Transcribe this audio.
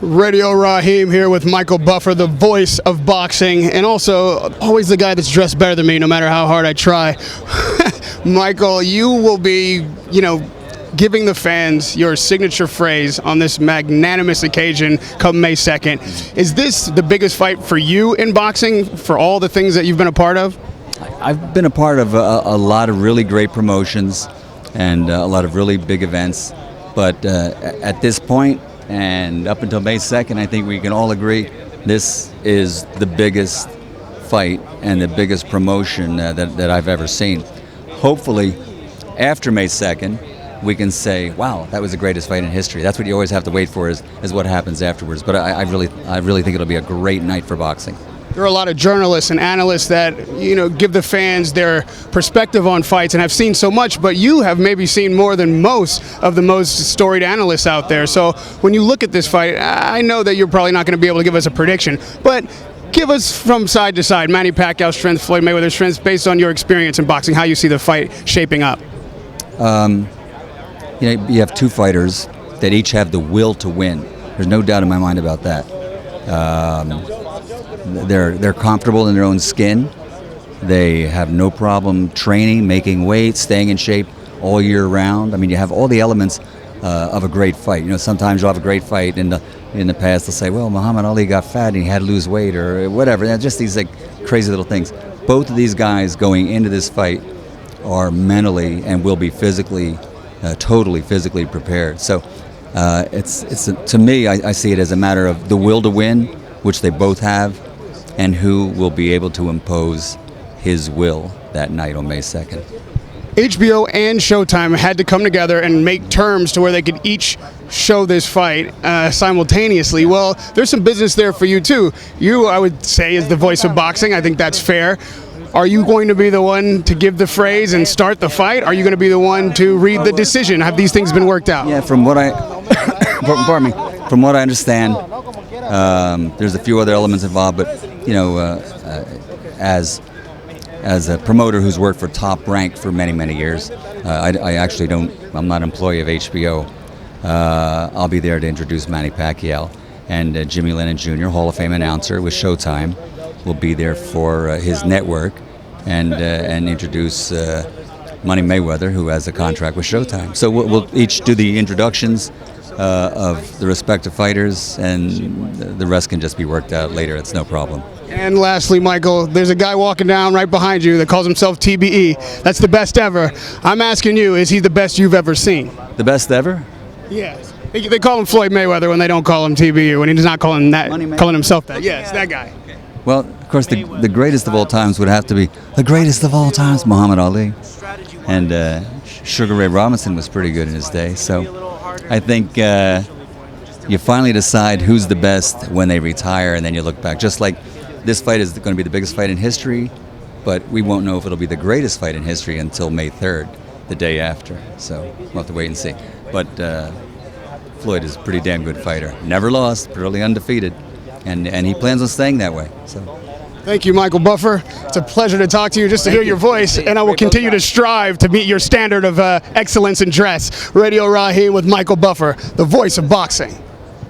Radio Raheem here with Michael Buffer, the voice of boxing, and also always the guy that's dressed better than me no matter how hard I try. Michael, you will be, giving the fans your signature phrase on this magnanimous occasion come May 2nd. Is this the biggest fight for you in boxing, for all the things that you've been a part of? I've been a part of a lot of really great promotions and a lot of really big events, but at this point and up until May 2nd, I think we can all agree this is the biggest fight and the biggest promotion that I've ever seen. Hopefully, after May 2nd, we can say, wow, that was the greatest fight in history. That's what you always have to wait for is what happens afterwards. But I really think it'll be a great night for boxing. There are a lot of journalists and analysts that, give the fans their perspective on fights and have seen so much, but you have maybe seen more than most of the most storied analysts out there. So when you look at this fight, I know that you're probably not going to be able to give us a prediction, but give us from side to side, Manny Pacquiao's strength, Floyd Mayweather's strength, based on your experience in boxing, how you see the fight shaping up. You have two fighters that each have the will to win. There's no doubt in my mind about that. They're comfortable in their own skin. They have no problem training, making weight, staying in shape all year round. I mean, you have all the elements of a great fight. Sometimes you'll have a great fight in the past. They'll say, well, Muhammad Ali got fat and he had to lose weight or whatever. Just these crazy little things. Both of these guys going into this fight are mentally and will be physically, totally physically prepared. So to me, I see it as a matter of the will to win, which they both have, and who will be able to impose his will that night on May 2nd. HBO and Showtime had to come together and make terms to where they could each show this fight simultaneously. Well, there's some business there for you too. You, I would say, is the voice of boxing. I think that's fair. Are you going to be the one to give the phrase and start the fight? Are you going to be the one to read the decision? Have these things been worked out? Yeah, from what I understand, there's a few other elements involved, but as a promoter who's worked for Top Rank for many years, I'm not an employee of HBO. I'll be there to introduce Manny Pacquiao, and Jimmy Lennon Jr., Hall of Fame announcer with Showtime, will be there for his network and introduce Manny Mayweather, who has a contract with Showtime. So we'll each do the introductions of the respective fighters, and the rest can just be worked out later. It's no problem. And lastly, Michael, there's a guy walking down right behind you that calls himself TBE. That's the best ever. I'm asking you, is he the best you've ever seen? The best ever? Yes. They call him Floyd Mayweather when they don't call him TBE, when he's not calling himself that. Yes, that guy. Well, of course, the greatest of all times would have to be the greatest of all times, Muhammad Ali. And Sugar Ray Robinson was pretty good in his day. So I think you finally decide who's the best when they retire, and then you look back. Just like this fight is going to be the biggest fight in history, but we won't know if it'll be the greatest fight in history until May 3rd, the day after. So we'll have to wait and see. But Floyd is a pretty damn good fighter. Never lost, pretty undefeated, and he plans on staying that way. So. Thank you, Michael Buffer. It's a pleasure to talk to you, just to hear your voice, and I will continue to strive to meet your standard of excellence in dress. Radio Raheem with Michael Buffer, the voice of boxing.